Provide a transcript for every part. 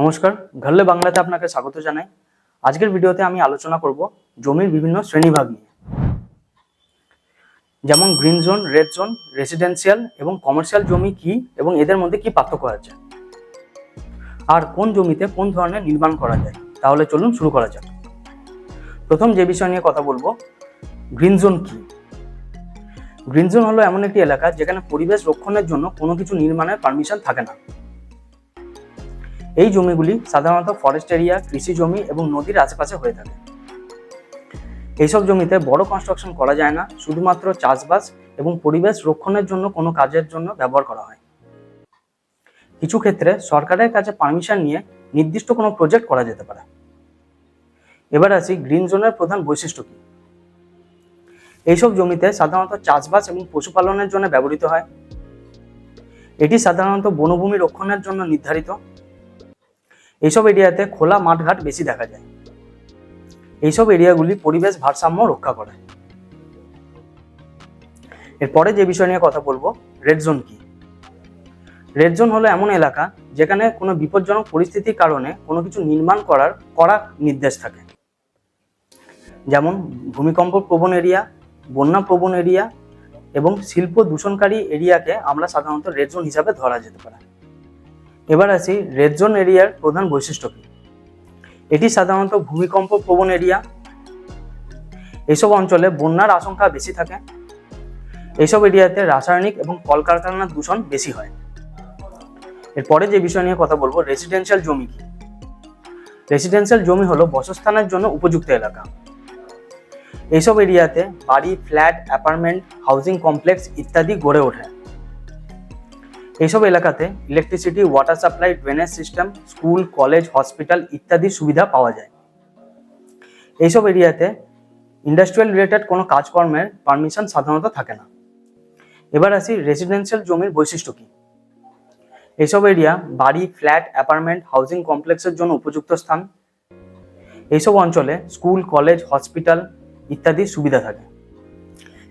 নমস্কার, ঘরলে বাংলাতে আপনাকে স্বাগত জানাই। আজকের ভিডিওতে আমি আলোচনা করব জমির বিভিন্ন শ্রেণীভাগ নিয়ে, যেমন green zone, red zone, residential এবং কমার্শিয়াল জমি কি এবং এদের মধ্যে কি পার্থক্য আছে, আর কোন জমিতে কোন ধরনের নির্মাণ করা যায়। তাহলে চলুন শুরু করা যাক। প্রথম যে বিষয় নিয়ে কথা বলবো, গ্রিন জোন কি। গ্রিন জোন হলো এমন একটি এলাকা যেখানে পরিবেশ রক্ষণের জন্য কোনো কিছু নির্মাণের পারমিশন থাকে না। এই জমিগুলি সাধারণত ফরেস্ট এরিয়া, কৃষি জমি এবং নদীর আশেপাশে হয়ে থাকে। এইসব জমিতে বড় কনস্ট্রাকশন করা যায় না, শুধুমাত্র চাষবাস এবং পরিবেশ রক্ষণের জন্য কোনো কাজের জন্য ব্যবহার করা হয়। কিছু ক্ষেত্রে সরকারের কাছে পারমিশন নিয়ে নির্দিষ্ট কোনো প্রজেক্ট করা যেতে পারে। এবার আসি গ্রিন জোনের প্রধান বৈশিষ্ট্য কি। এইসব জমিতে সাধারণত চাষবাস এবং পশুপালনের জন্য ব্যবহৃত হয়। এটি সাধারণত বনভূমি রক্ষণের জন্য নির্ধারিত। এইসব এরিয়াতে খোলা মাঠঘাট বেশি দেখা যায়। এইসব এরিয়াগুলি পরিবেশ ভারসাম্য রক্ষা করে। এরপরে যে বিষয় নিয়ে কথা বলবো, রেড জোন কি। রেড জোন হলো এমন এলাকা যেখানে কোনো বিপজ্জনক পরিস্থিতির কারণে কোনো কিছু নির্মাণ করার কড়া নির্দেশ থাকে, যেমন ভূমিকম্প প্রবণ এরিয়া, বন্যা প্রবণ এরিয়া এবং শিল্প দূষণকারী এরিয়াকে আমরা সাধারণত রেড জোন হিসাবে ধরা যেতে পারে। এবার আসি রেড জোন এরিয়ার প্রধান বৈশিষ্ট্য কি। এটি সাধারণত ভূমিকম্প প্রবণ এরিয়া। এইসব অঞ্চলে বন্যার আশঙ্কা বেশি থাকে। এইসব এরিয়াতে রাসায়নিক এবং কলকারখানার দূষণ বেশি হয়। এরপরে যে বিষয় নিয়ে কথা বলবো, রেসিডেন্সিয়াল জমি কি। রেসিডেন্সিয়াল জমি হলো বাসস্থানের জন্য উপযুক্ত এলাকা। এইসব এরিয়াতে বাড়ি, ফ্ল্যাট, অ্যাপার্টমেন্ট, হাউজিং কমপ্লেক্স ইত্যাদি গড়ে ওঠে। এইসব এলাকাতে electricity, water supply, drainage system, school, college, hospital ইত্যাদি সুবিধা পাওয়া যায়। এইসব এরিয়াতে ইন্ডাস্ট্রিয়াল রিলেটেড কোনো কাজকর্মের পারমিশন সাধারণত থাকে না। এবার আসি রেসিডেন্সিয়াল জমির বৈশিষ্ট্য কি। এইসব এরিয়া বাড়ি, ফ্ল্যাট, অ্যাপার্টমেন্ট, হাউজিং কমপ্লেক্সের জন্য উপযুক্ত স্থান। এইসব অঞ্চলে স্কুল, কলেজ, হসপিটাল ইত্যাদি সুবিধা থাকে।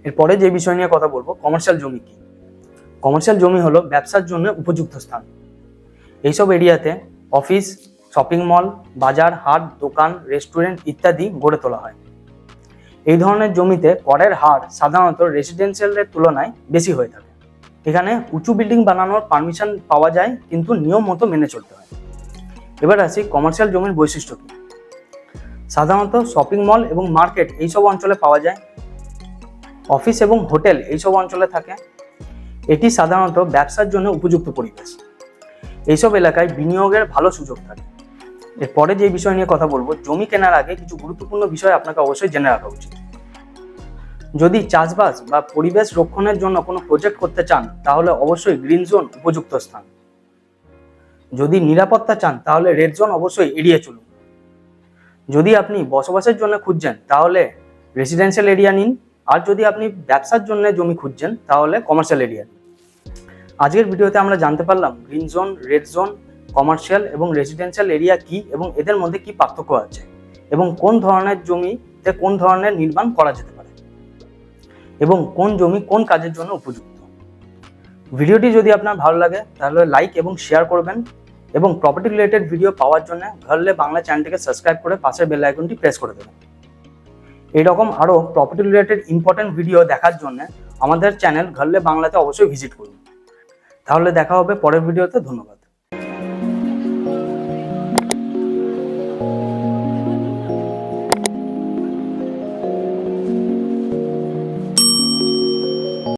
এরপরে যে বিষয় নিয়ে কথা বলবো, কমার্শিয়াল জমি কি। কমার্শিয়াল জমি হলো ব্যবসার জন্য উপযুক্ত স্থান। এইসব এরিয়াতে অফিস, শপিং মল, বাজার, হাট, দোকান, রেস্টুরেন্ট ইত্যাদি গড়ে তোলা হয়। এই ধরনের জমিতে করের হার সাধারণত রেসিডেন্সিয়ালের তুলনায় বেশি হয়ে থাকে। এখানে উঁচু বিল্ডিং বানানোর পারমিশন পাওয়া যায়, কিন্তু নিয়ম মতো মেনে চলতে হয়। এবার আসি কমার্শিয়াল জমির বৈশিষ্ট্য কি। সাধারণত শপিং মল এবং মার্কেট এইসব অঞ্চলে পাওয়া যায়। অফিস এবং হোটেল এইসব অঞ্চলে থাকে। এটি সাধারণত ব্যবসার জন্য উপযুক্ত পরিবেশ। এইসব এলাকায় বিনিয়োগের ভালো সুযোগ থাকে। এরপরে যে বিষয় নিয়ে কথা বলবো, জমি কেনার আগে কিছু গুরুত্বপূর্ণ বিষয় আপনাকে অবশ্যই জেনে রাখা উচিত। যদি চাষবাস বা পরিবেশ রক্ষণের জন্য কোনো প্রজেক্ট করতে চান, তাহলে অবশ্যই গ্রিন জোন উপযুক্ত স্থান। যদি নিরাপত্তা চান, তাহলে রেড জোন অবশ্যই এড়িয়ে চলুন। যদি আপনি বসবাসের জন্য খুঁজছেন, তাহলে রেসিডেন্সিয়াল এরিয়া নিন। আর যদি আপনি ব্যবসার জন্য জমি খুঁজছেন, তাহলে কমার্শিয়াল এরিয়া নিন। আজকের ভিডিওতে আমরা জানতে পারলাম green zone, red zone, commercial এবং রেসিডেন্সিয়াল এরিয়া কি এবং এদের মধ্যে কি পার্থক্য আছে, এবং কোন ধরনের জমিতে কোন ধরনের নির্মাণ করা যেতে পারে, এবং কোন জমি কোন কাজের জন্য উপযুক্ত। ভিডিওটি যদি আপনার ভালো লাগে, তাহলে লাইক এবং শেয়ার করবেন, এবং প্রপার্টি রিলেটেড ভিডিও পাওয়ার জন্য ঘরলে বাংলা চ্যানেলটিকে সাবস্ক্রাইব করে পাশের বেল আইকনটি প্রেস করে দেবেন। এইরকম আরও প্রপার্টি রিলেটেড ইম্পর্টেন্ট ভিডিও দেখার জন্য আমাদের চ্যানেল ঘরলে বাংলাতে অবশ্যই ভিজিট করুন। তাহলে দেখা হবে পরের ভিডিওতে। ধন্যবাদ।